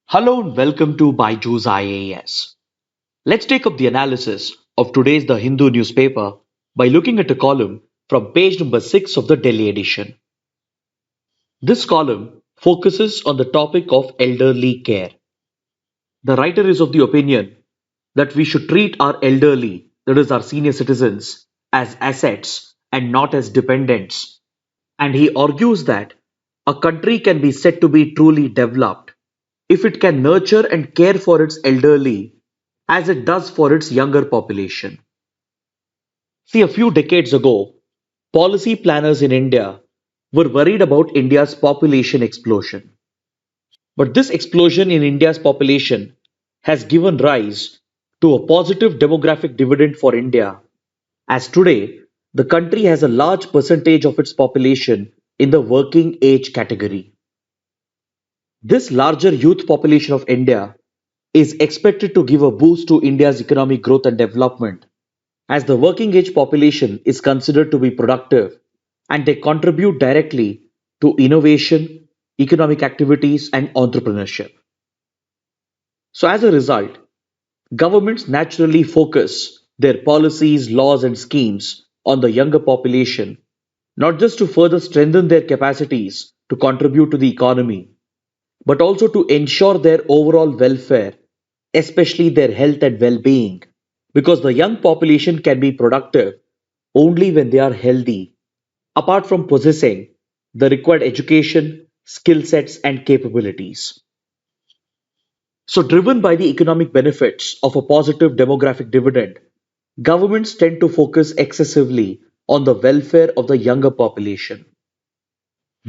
Hello and welcome to Byju's IAS. Let's take up the analysis of today's The Hindu newspaper by looking at a column from page number 6 of the Delhi edition. This column focuses on the topic of elderly care. The writer is of the opinion that we should treat our elderly, that is, our senior citizens, as assets and not as dependents. And he argues that a country can be said to be truly developed if it can nurture and care for its elderly as it does for its younger population. See, a few decades ago, policy planners in India were worried about India's population explosion. But this explosion in India's population has given rise to a positive demographic dividend for India, as today the country has a large percentage of its population in the working age category. This larger youth population of India is expected to give a boost to India's economic growth and development, as the working age population is considered to be productive and they contribute directly to innovation, economic activities, and entrepreneurship. So, as a result, governments naturally focus their policies, laws, and schemes on the younger population, not just to further strengthen their capacities to contribute to the economy, but also to ensure their overall welfare, especially their health and well being. Because the young population can be productive only when they are healthy, apart from possessing the required education, skill sets, and capabilities. So, driven by the economic benefits of a positive demographic dividend, governments tend to focus excessively on the welfare of the younger population.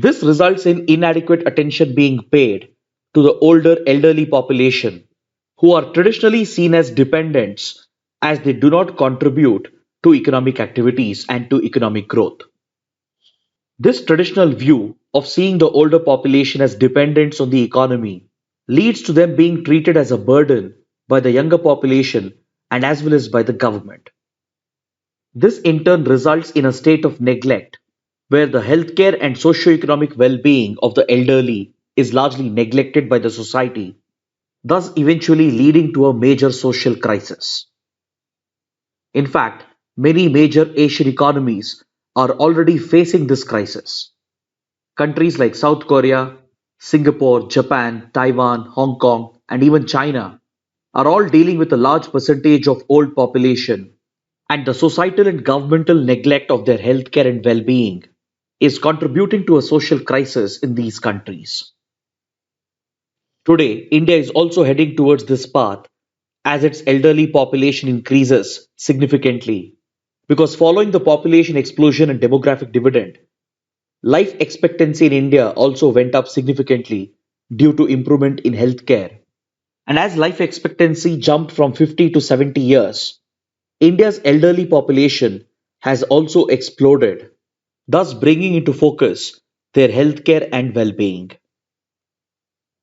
This results in inadequate attention being paid to the older elderly population, who are traditionally seen as dependents as they do not contribute to economic activities and to economic growth. This traditional view of seeing the older population as dependents on the economy leads to them being treated as a burden by the younger population and as well as by the government. This in turn results in a state of neglect where the healthcare and socio-economic well-being of the elderly is largely neglected by the society, thus eventually leading to a major social crisis. In fact, many major Asian economies are already facing this crisis. Countries like South Korea, Singapore, Japan, Taiwan, Hong Kong, and even China are all dealing with a large percentage of old population, and the societal and governmental neglect of their healthcare and well-being is contributing to a social crisis in these countries. Today, India is also heading towards this path as its elderly population increases significantly. Because following the population explosion and demographic dividend, life expectancy in India also went up significantly due to improvement in healthcare. And as life expectancy jumped from 50 to 70 years, India's elderly population has also exploded, thus bringing into focus their healthcare and well being.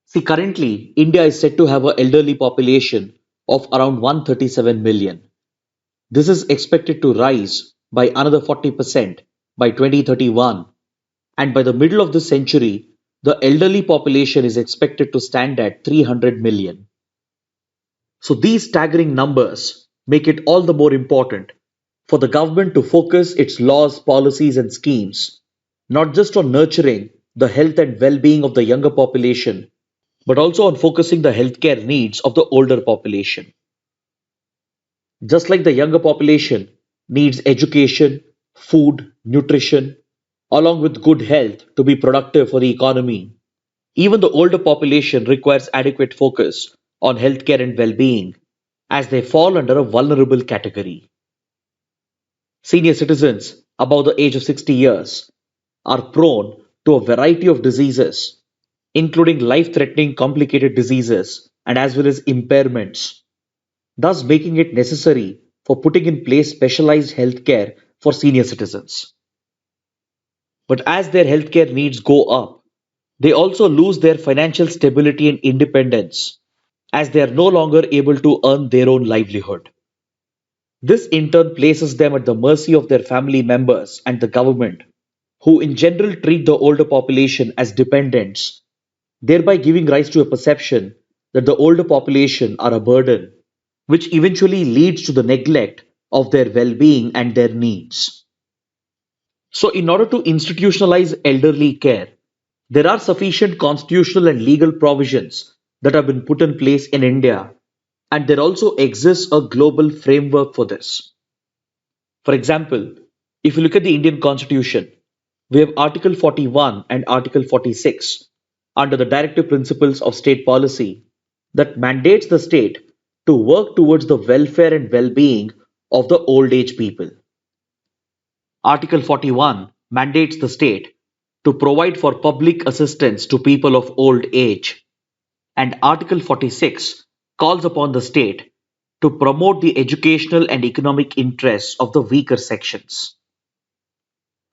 See, currently, India is said to have an elderly population of around 137 million. This is expected to rise by another 40% by 2031, and by the middle of this century, the elderly population is expected to stand at 300 million. So, these staggering numbers make it all the more important for the government to focus its laws, policies, and schemes not just on nurturing the health and well being of the younger population, but also on focusing the healthcare needs of the older population. Just like the younger population needs education, food, nutrition, along with good health to be productive for the economy, even the older population requires adequate focus on healthcare and well being as they fall under a vulnerable category. Senior citizens above the age of 60 years are prone to a variety of diseases, including life threatening complicated diseases and as well as impairments, thus making it necessary for putting in place specialized healthcare for senior citizens. But as their healthcare needs go up, they also lose their financial stability and independence as they are no longer able to earn their own livelihood. This in turn places them at the mercy of their family members and the government, who in general treat the older population as dependents, thereby giving rise to a perception that the older population are a burden, which eventually leads to the neglect of their well being and their needs. So, in order to institutionalize elderly care, there are sufficient constitutional and legal provisions that have been put in place in India, and there also exists a global framework for this. For example, if you look at the Indian Constitution, we have Article 41 and Article 46 under the directive principles of state policy that mandates the state to work towards the welfare and well being of the old age people. Article 41 mandates the state to provide for public assistance to people of old age, and Article 46 calls upon the state to promote the educational and economic interests of the weaker sections.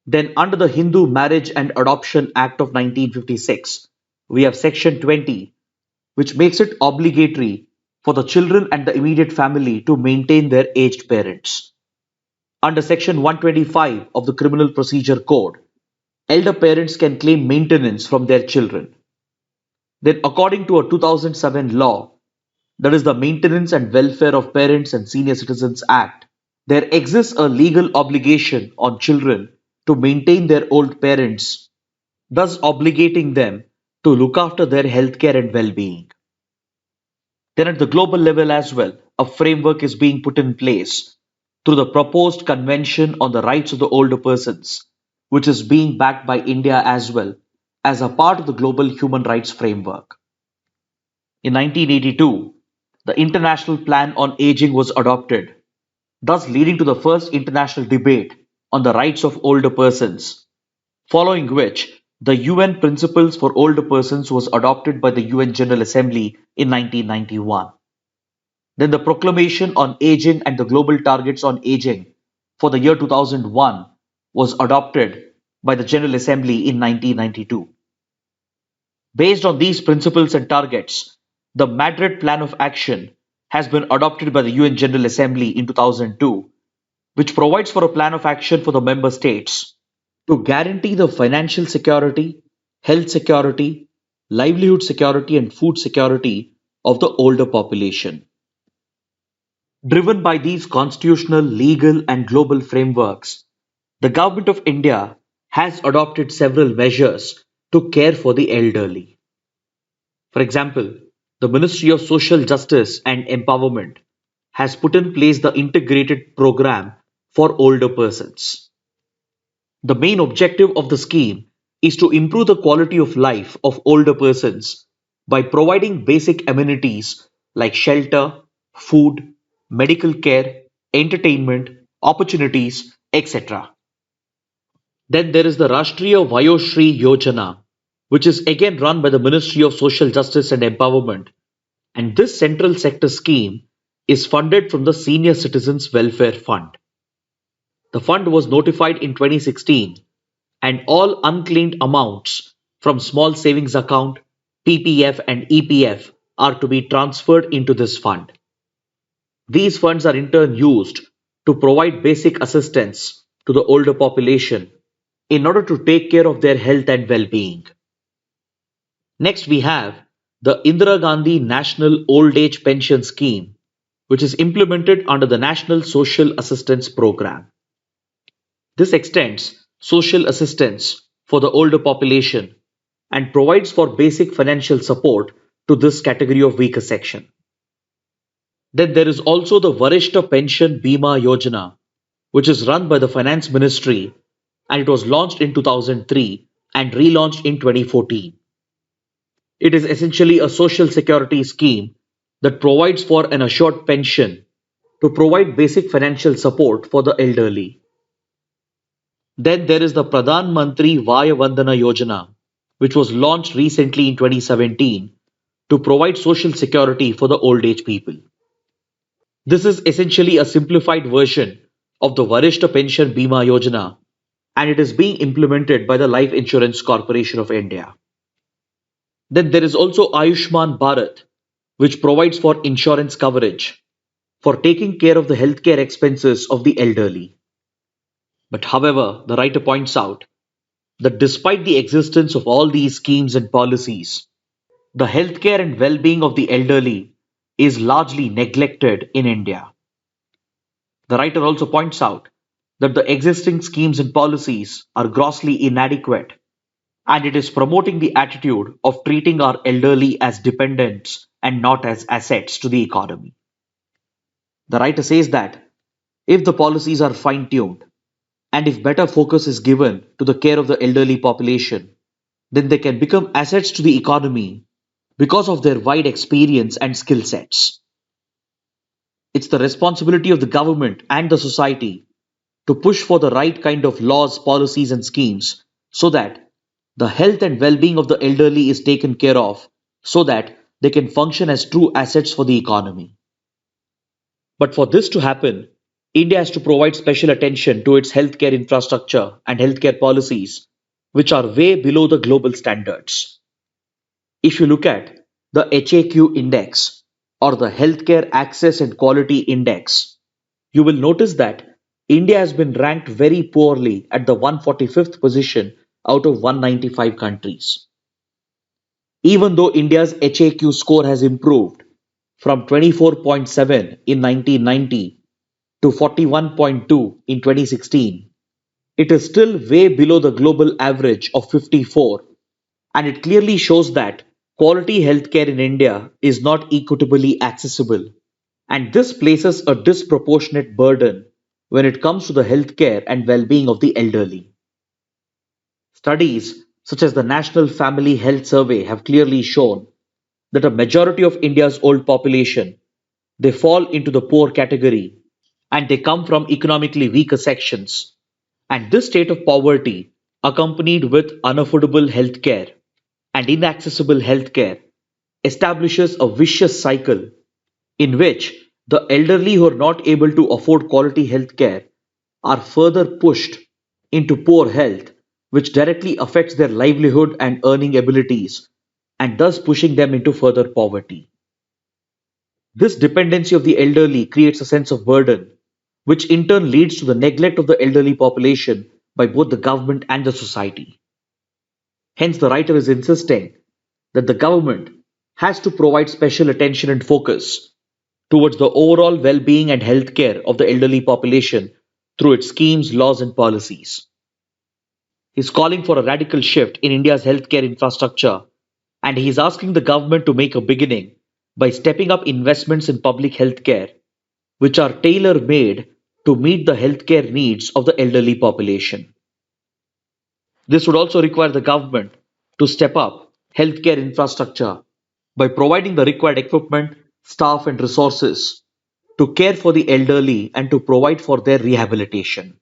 Then, under the Hindu Marriage and Adoption Act of 1956, we have Section 20, which makes it obligatory for the children and the immediate family to maintain their aged parents. Under Section 125 of the Criminal Procedure Code, elder parents can claim maintenance from their children. Then, according to a 2007 law, that is the Maintenance and Welfare of Parents and Senior Citizens Act, there exists a legal obligation on children to maintain their old parents, thus obligating them to look after their healthcare and well being. Then, at the global level as well, a framework is being put in place through the proposed Convention on the Rights of the Older Persons, which is being backed by India as well as a part of the global human rights framework. In 1982, the International Plan on Aging was adopted, thus leading to the first international debate on the rights of older persons, following which the UN Principles for Older Persons was adopted by the UN General Assembly in 1991. Then the Proclamation on Aging and the Global Targets on Aging for the year 2001 was adopted by the General Assembly in 1992. Based on these principles and targets, the Madrid Plan of Action has been adopted by the UN General Assembly in 2002, which provides for a plan of action for the member states to guarantee the financial security, health security, livelihood security, and food security of the older population. Driven by these constitutional, legal, and global frameworks, the Government of India has adopted several measures to care for the elderly. For example, the Ministry of Social Justice and Empowerment has put in place the Integrated Program for Older Persons. The main objective of the scheme is to improve the quality of life of older persons by providing basic amenities like shelter, food, medical care, entertainment, opportunities, etc. Then there is the Rashtriya Vayoshri Yojana, which is again run by the Ministry of Social Justice and Empowerment, and this central sector scheme is funded from the Senior Citizens Welfare Fund. The fund was notified in 2016, and all unclaimed amounts from small savings account, PPF, and EPF are to be transferred into this fund. These funds are in turn used to provide basic assistance to the older population in order to take care of their health and well being. Next, we have the Indira Gandhi National Old Age Pension Scheme, which is implemented under the National Social Assistance Program. This extends social assistance for the older population and provides for basic financial support to this category of weaker section. Then there is also the Varishta Pension Bima Yojana, which is run by the Finance Ministry, and it was launched in 2003 and relaunched in 2014. It is essentially a social security scheme that provides for an assured pension to provide basic financial support for the elderly. Then there is the Pradhan Mantri Vaya Vandana Yojana, which was launched recently in 2017 to provide social security for the old age people. This is essentially a simplified version of the Varishta Pension Bima Yojana, and it is being implemented by the Life Insurance Corporation of India. Then there is also Ayushman Bharat, which provides for insurance coverage for taking care of the healthcare expenses of the elderly. But however, the writer points out that despite the existence of all these schemes and policies, the healthcare and well-being of the elderly is largely neglected in India. The writer also points out that the existing schemes and policies are grossly inadequate, and it is promoting the attitude of treating our elderly as dependents and not as assets to the economy. The writer says that if the policies are fine tuned and if better focus is given to the care of the elderly population, then they can become assets to the economy because of their wide experience and skill sets. It's the responsibility of the government and the society to push for the right kind of laws, policies, and schemes so that the health and well being of the elderly is taken care of so that they can function as true assets for the economy. But for this to happen, India has to provide special attention to its healthcare infrastructure and healthcare policies, which are way below the global standards. If you look at the HAQ index or the Healthcare Access and Quality Index, you will notice that India has been ranked very poorly at the 145th position out of 195 countries. Even though India's HAQ score has improved from 24.7 in 1990 to 41.2 in 2016, it is still way below the global average of 54, and it clearly shows that quality healthcare in India is not equitably accessible, and this places a disproportionate burden when it comes to the healthcare and well being of the elderly. Studies such as the National Family Health Survey have clearly shown that a majority of India's old population they fall into the poor category and they come from economically weaker sections. And this state of poverty, accompanied with unaffordable healthcare and inaccessible healthcare, establishes a vicious cycle in which the elderly who are not able to afford quality healthcare are further pushed into poor health, which directly affects their livelihood and earning abilities, and thus pushing them into further poverty. This dependency of the elderly creates a sense of burden, which in turn leads to the neglect of the elderly population by both the government and the society. Hence, the writer is insisting that the government has to provide special attention and focus towards the overall well being and health care of the elderly population through its schemes, laws, and policies. He is calling for a radical shift in India's healthcare infrastructure, and he is asking the government to make a beginning by stepping up investments in public healthcare, which are tailor made to meet the healthcare needs of the elderly population. This would also require the government to step up healthcare infrastructure by providing the required equipment, staff, and resources to care for the elderly and to provide for their rehabilitation.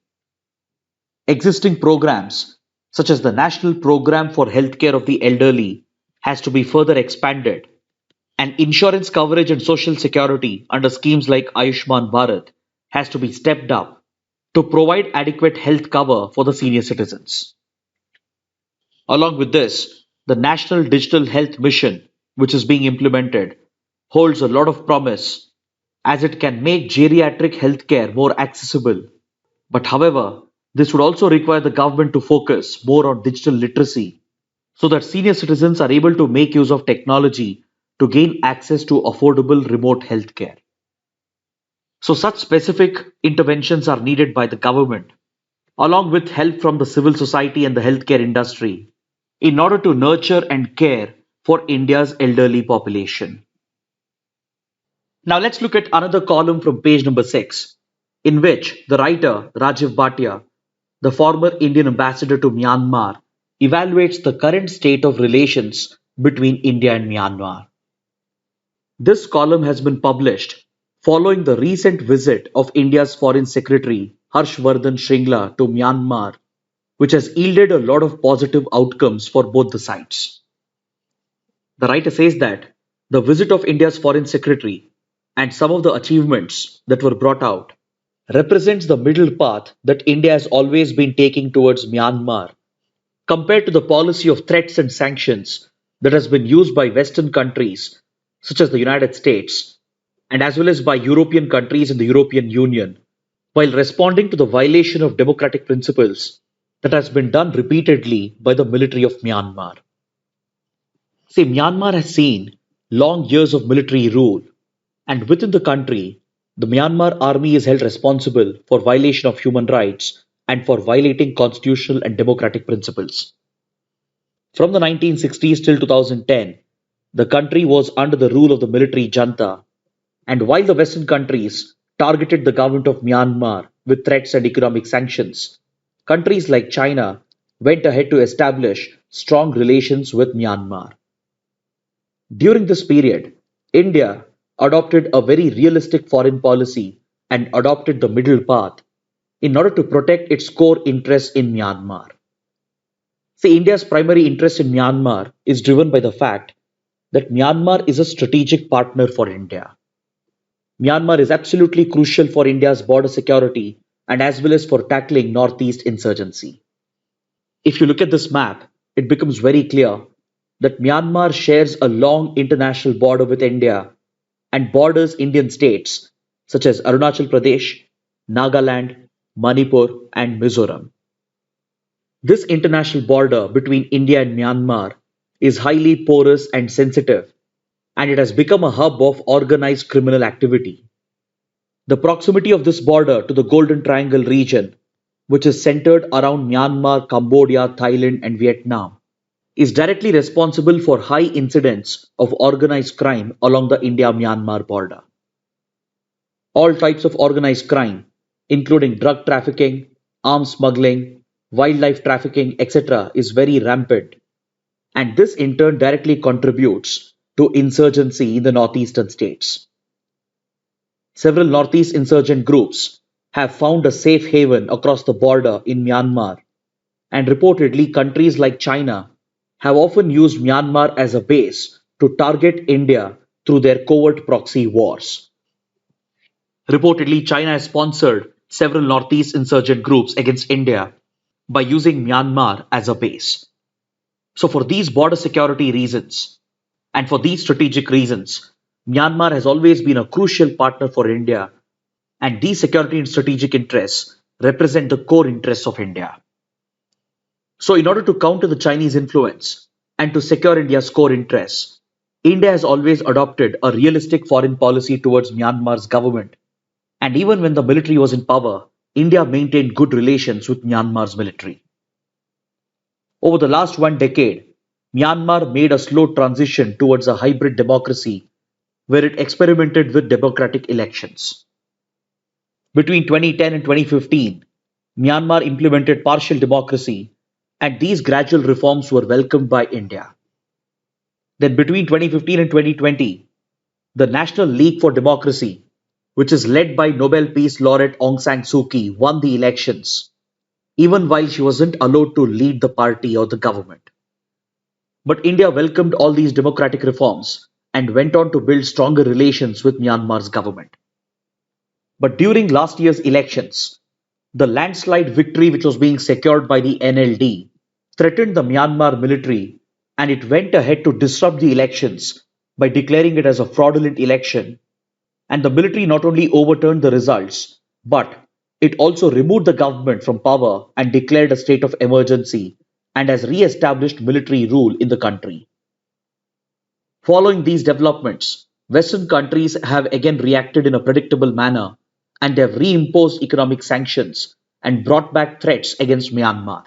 Existing programs, such as the National Program for Healthcare of the Elderly, has to be further expanded, and insurance coverage and social security under schemes like Ayushman Bharat has to be stepped up to provide adequate health cover for the senior citizens. Along with this, the National Digital Health Mission, which is being implemented, holds a lot of promise as it can make geriatric healthcare more accessible. But however, this would also require the government to focus more on digital literacy so that senior citizens are able to make use of technology to gain access to affordable remote healthcare. So, such specific interventions are needed by the government, along with help from the civil society and the healthcare industry, in order to nurture and care for India's elderly population. Now, let's look at another column from page number 6, in which the writer Rajiv Bhatia, the former Indian ambassador to Myanmar, evaluates the current state of relations between India and Myanmar. This column has been published following the recent visit of India's Foreign Secretary Harshvardhan Shringla to Myanmar, which has yielded a lot of positive outcomes for both the sides. The writer says that the visit of India's Foreign Secretary and some of the achievements that were brought out represents the middle path that India has always been taking towards Myanmar compared to the policy of threats and sanctions that has been used by Western countries such as the United States and as well as by European countries in the European Union while responding to the violation of democratic principles that has been done repeatedly by the military of Myanmar. See, Myanmar has seen long years of military rule, and within the country, the Myanmar army is held responsible for violation of human rights and for violating constitutional and democratic principles. From the 1960s till 2010, the country was under the rule of the military junta, and while the Western countries targeted the government of Myanmar with threats and economic sanctions, countries like China went ahead to establish strong relations with Myanmar. During this period, India adopted a very realistic foreign policy and adopted the middle path in order to protect its core interests in Myanmar. See, India's primary interest in Myanmar is driven by the fact that Myanmar is a strategic partner for India. Myanmar is absolutely crucial for India's border security and as well as for tackling Northeast insurgency. If you look at this map, it becomes very clear that Myanmar shares a long international border with India and borders Indian states such as Arunachal Pradesh, Nagaland, Manipur, and Mizoram. This international border between India and Myanmar is highly porous and sensitive, and it has become a hub of organized criminal activity. The proximity of this border to the Golden Triangle region, which is centered around Myanmar, Cambodia, Thailand, and Vietnam, is directly responsible for high incidents of organized crime along the India Myanmar border. All types of organized crime, including drug trafficking, arms smuggling, wildlife trafficking, etc., is very rampant, and this in turn directly contributes to insurgency in the northeastern states. Several northeast insurgent groups have found a safe haven across the border in Myanmar, and reportedly, countries like China have often used Myanmar as a base to target India through their covert proxy wars. Reportedly, China has sponsored several northeast insurgent groups against India by using Myanmar as a base. So, for these border security reasons and for these strategic reasons, Myanmar has always been a crucial partner for India, and these security and strategic interests represent the core interests of India. So, in order to counter the Chinese influence and to secure India's core interests, India has always adopted a realistic foreign policy towards Myanmar's government. And even when the military was in power, India maintained good relations with Myanmar's military. Over the last one decade, Myanmar made a slow transition towards a hybrid democracy where it experimented with democratic elections. Between 2010 and 2015, Myanmar implemented partial democracy, and these gradual reforms were welcomed by India. Then, between 2015 and 2020, the National League for Democracy, which is led by Nobel Peace Laureate Aung San Suu Kyi, won the elections, even while she wasn't allowed to lead the party or the government. But India welcomed all these democratic reforms and went on to build stronger relations with Myanmar's government. But during last year's elections, the landslide victory which was being secured by the NLD threatened the Myanmar military, and it went ahead to disrupt the elections by declaring it as a fraudulent election. And the military not only overturned the results, but it also removed the government from power and declared a state of emergency and has re-established military rule in the country. Following these developments, Western countries have again reacted in a predictable manner and have reimposed economic sanctions and brought back threats against Myanmar.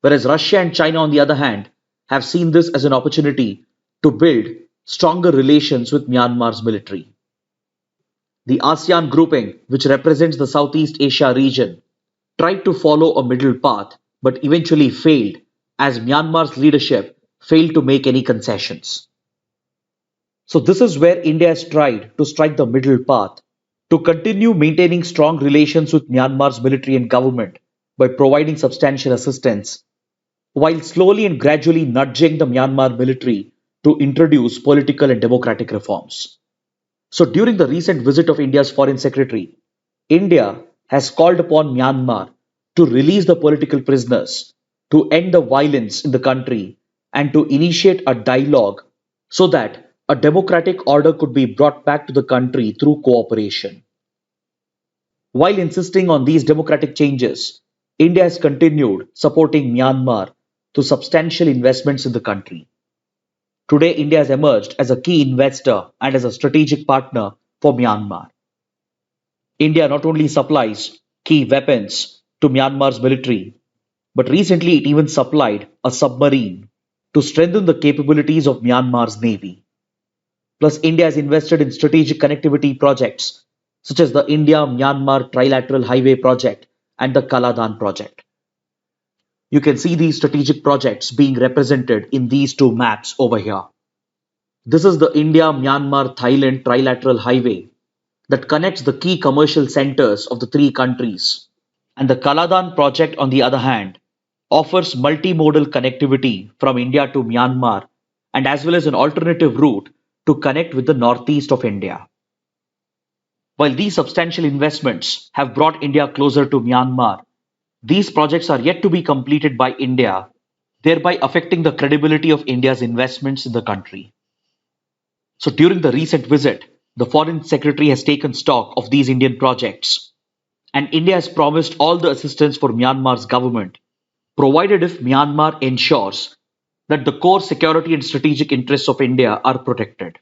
Whereas Russia and China, on the other hand, have seen this as an opportunity to build stronger relations with Myanmar's military. The ASEAN grouping, which represents the Southeast Asia region, tried to follow a middle path but eventually failed as Myanmar's leadership failed to make any concessions. So, this is where India has tried to strike the middle path to continue maintaining strong relations with Myanmar's military and government by providing substantial assistance, while slowly and gradually nudging the Myanmar military to introduce political and democratic reforms. So, during the recent visit of India's Foreign Secretary, India has called upon Myanmar to release the political prisoners, to end the violence in the country, and to initiate a dialogue so that a democratic order could be brought back to the country through cooperation. While insisting on these democratic changes, India has continued supporting Myanmar through substantial investments in the country. Today, India has emerged as a key investor and as a strategic partner for Myanmar. India not only supplies key weapons to Myanmar's military, but recently it even supplied a submarine to strengthen the capabilities of Myanmar's navy. Plus, India has invested in strategic connectivity projects such as the India Myanmar Trilateral Highway Project and the Kaladan project. You can see these strategic projects being represented in these two maps over here. This is the India Myanmar Thailand Trilateral Highway that connects the key commercial centers of the three countries. And the Kaladan project, on the other hand, offers multimodal connectivity from India to Myanmar and as well as an alternative route to connect with the northeast of India. While these substantial investments have brought India closer to Myanmar, these projects are yet to be completed by India, thereby affecting the credibility of India's investments in the country. So during the recent visit, the Foreign Secretary has taken stock of these Indian projects, and India has promised all the assistance for Myanmar's government, provided if Myanmar ensures that the core security and strategic interests of India are protected.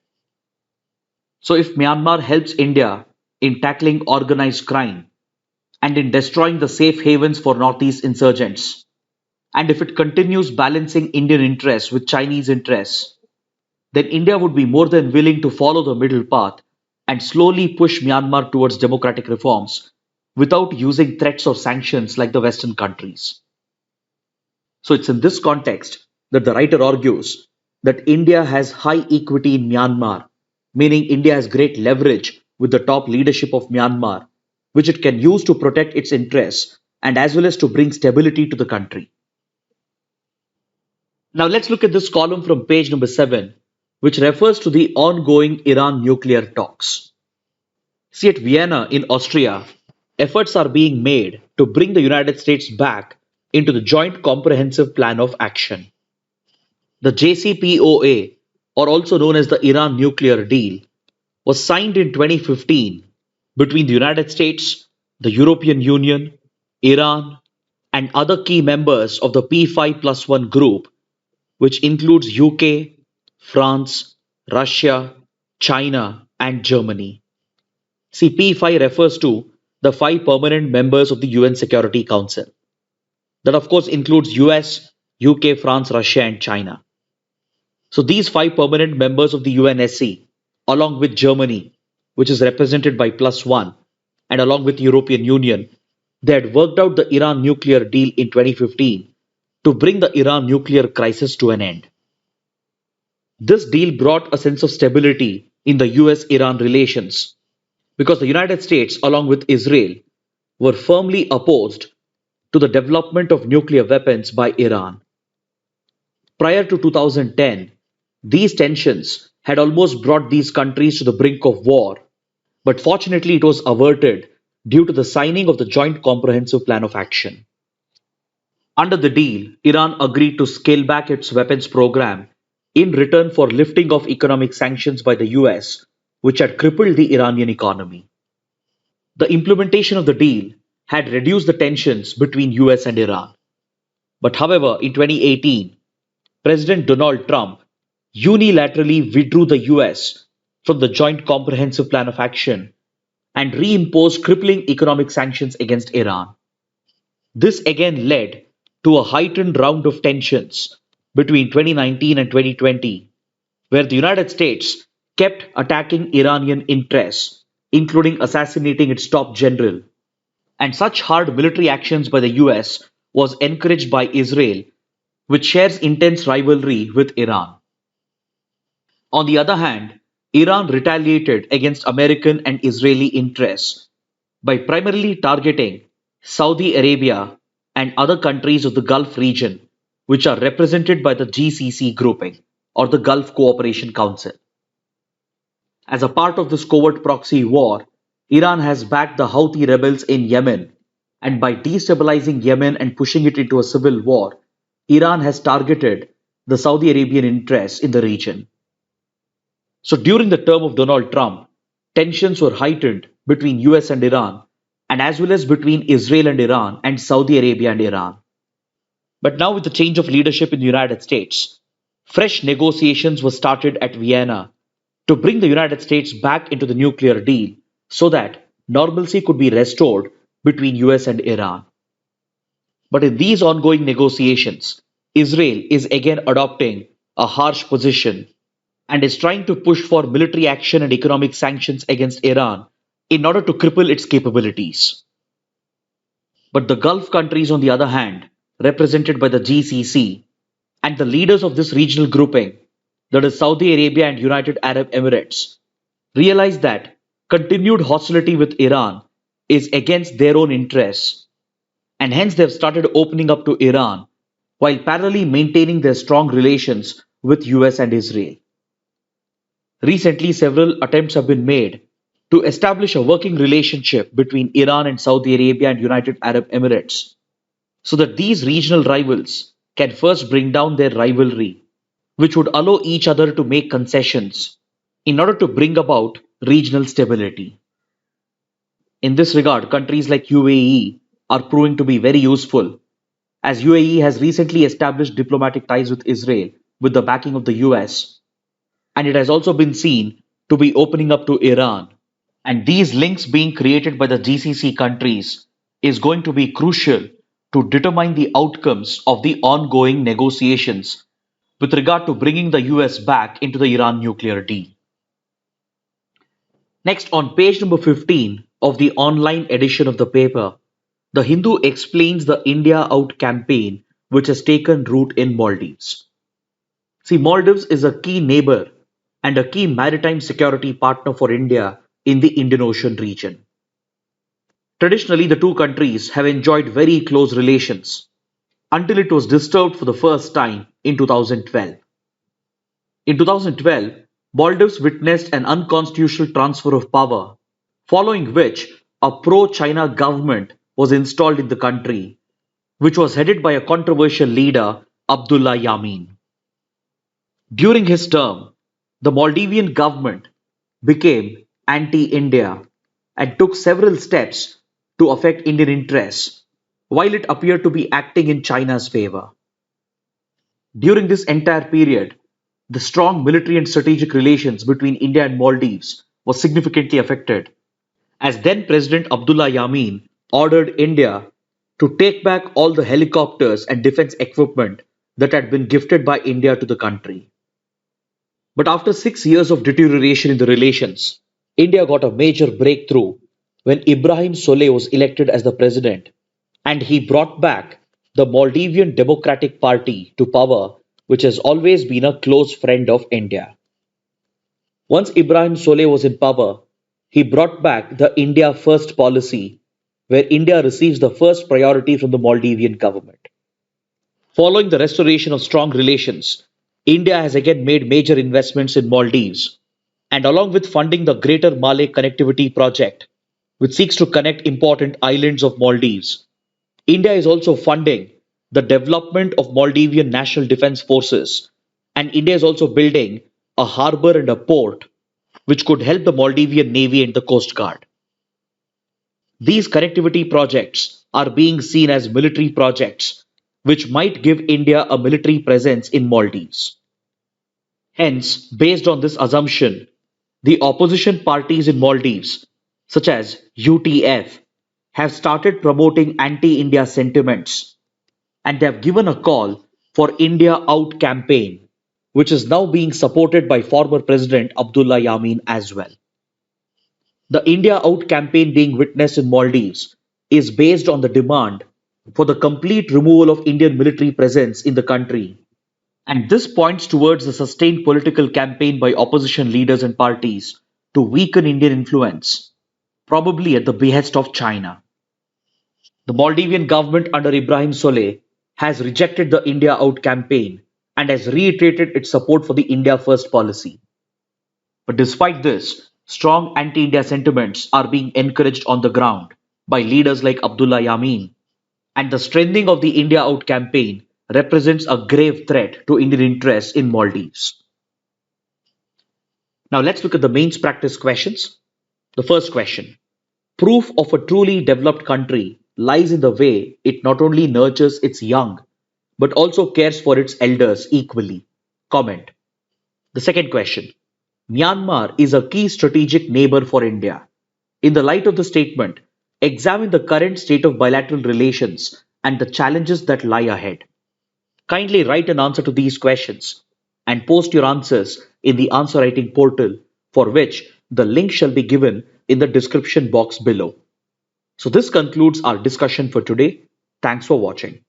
So if Myanmar helps India in tackling organized crime and in destroying the safe havens for Northeast insurgents, and if it continues balancing Indian interests with Chinese interests, then India would be more than willing to follow the middle path and slowly push Myanmar towards democratic reforms without using threats or sanctions like the Western countries. So it's in this context that the writer argues that India has high equity in Myanmar, meaning India has great leverage with the top leadership of Myanmar, which it can use to protect its interests and as well as to bring stability to the country. Now let's look at this column from page number 7, which refers to the ongoing Iran nuclear talks. See, at Vienna in Austria, efforts are being made to bring the United States back into the Joint Comprehensive Plan of Action. The JCPOA, or also known as the Iran Nuclear Deal, was signed in 2015 between the United States, the European Union, Iran, and other key members of the P5+1 group, which includes UK, France, Russia, China, and Germany. See, P5 refers to the five permanent members of the UN Security Council. That, of course, includes US, UK, France, Russia, and China. So these five permanent members of the UNSC, along with Germany, which is represented by +1, and along with European Union, they had worked out the Iran nuclear deal in 2015 to bring the Iran nuclear crisis to an end. This deal brought a sense of stability in the US-Iran relations because the United States, along with Israel, were firmly opposed to the development of nuclear weapons by Iran. Prior to 2010, these tensions had almost brought these countries to the brink of war, but fortunately it was averted due to the signing of the Joint Comprehensive Plan of Action. Under the deal, Iran agreed to scale back its weapons program in return for lifting of economic sanctions by the US, which had crippled the Iranian economy. The implementation of the deal had reduced the tensions between US and Iran. But however, in 2018, President Donald Trump unilaterally withdrew the US from the Joint Comprehensive Plan of Action and reimposed crippling economic sanctions against Iran. This again led to a heightened round of tensions between 2019 and 2020, where the United States kept attacking Iranian interests, including assassinating its top general. And such hard military actions by the US was encouraged by Israel, which shares intense rivalry with Iran. On the other hand, Iran retaliated against American and Israeli interests by primarily targeting Saudi Arabia and other countries of the Gulf region, which are represented by the GCC grouping or the Gulf Cooperation Council. As a part of this covert proxy war, Iran has backed the Houthi rebels in Yemen, and by destabilizing Yemen and pushing it into a civil war, Iran has targeted the Saudi Arabian interests in the region. So during the term of Donald Trump, tensions were heightened between US and Iran, and as well as between Israel and Iran and Saudi Arabia and Iran. But now with the change of leadership in the United States, Fresh negotiations were started at Vienna to bring the United States back into the nuclear deal so that normalcy could be restored between US and Iran. But in these ongoing negotiations, Israel is again adopting a harsh position and is trying to push for military action and economic sanctions against Iran in order to cripple its capabilities. But the Gulf countries, on the other hand, represented by the GCC, and the leaders of this regional grouping, that is Saudi Arabia and United Arab Emirates, realize that continued hostility with Iran is against their own interests, and hence they have started opening up to Iran while parallelly maintaining their strong relations with US and Israel. Recently, several attempts have been made to establish a working relationship between Iran and Saudi Arabia and United Arab Emirates so that these regional rivals can first bring down their rivalry, which would allow each other to make concessions in order to bring about regional stability. In this regard, countries like UAE are proving to be very useful, as UAE has recently established diplomatic ties with Israel with the backing of the US, and it has also been seen to be opening up to Iran. And these links being created by the GCC countries is going to be crucial to determine the outcomes of the ongoing negotiations with regard to bringing the US back into the Iran nuclear deal. Next, on page number 15 of the online edition of the paper, The Hindu explains the India Out campaign which has taken root in Maldives. See, Maldives is a key neighbor and a key maritime security partner for India in the Indian Ocean region. Traditionally, the two countries have enjoyed very close relations until it was disturbed for the first time in 2012. In 2012, Maldives witnessed an unconstitutional transfer of power, following which a pro China government was installed in the country, which was headed by a controversial leader, Abdullah Yamin. During his term, the Maldivian government became anti India and took several steps to affect Indian interests, while it appeared to be acting in China's favor. During this entire period, the strong military and strategic relations between India and Maldives was significantly affected, as then President Abdullah Yamin ordered India to take back all the helicopters and defense equipment that had been gifted by India to the country. But after 6 years of deterioration in the relations, India got a major breakthrough when Ibrahim Soleh was elected as the president, and he brought back the Maldivian Democratic Party to power, which has always been a close friend of India. Once Ibrahim Soleh was in power, he brought back the India First policy, where India receives the first priority from the Maldivian government. Following the restoration of strong relations, India has again made major investments in Maldives, and along with funding the Greater Malay Connectivity Project, which seeks to connect important islands of Maldives, India is also funding the development of Maldivian National Defense Forces, and India is also building a harbor and a port which could help the Maldivian Navy and the Coast Guard. These connectivity projects are being seen as military projects which might give India a military presence in Maldives. Hence, based on this assumption, the opposition parties in Maldives, such as UTF, have started promoting anti India sentiments, and they have given a call for India Out campaign, which is now being supported by former President Abdullah Yamin as well. The India Out campaign being witnessed in Maldives is based on the demand for the complete removal of Indian military presence in the country, and this points towards a sustained political campaign by opposition leaders and parties to weaken Indian influence, probably at the behest of China. The Maldivian government under Ibrahim Soleh has rejected the India Out campaign and has reiterated its support for the India First policy. But despite this, strong anti India sentiments are being encouraged on the ground by leaders like Abdullah Yamin, and the strengthening of the India Out campaign represents a grave threat to Indian interests in Maldives. Now let's look at the mains practice questions. The first question: proof of a truly developed country lies in the way it not only nurtures its young but also cares for its elders equally. Comment. The second question. Myanmar is a key strategic neighbor for India. In the light of the statement, examine the current state of bilateral relations and the challenges that lie ahead. Kindly write an answer to these questions and post your answers in the answer writing portal, for which the link shall be given in the description box below. So, this concludes our discussion for today. Thanks for watching.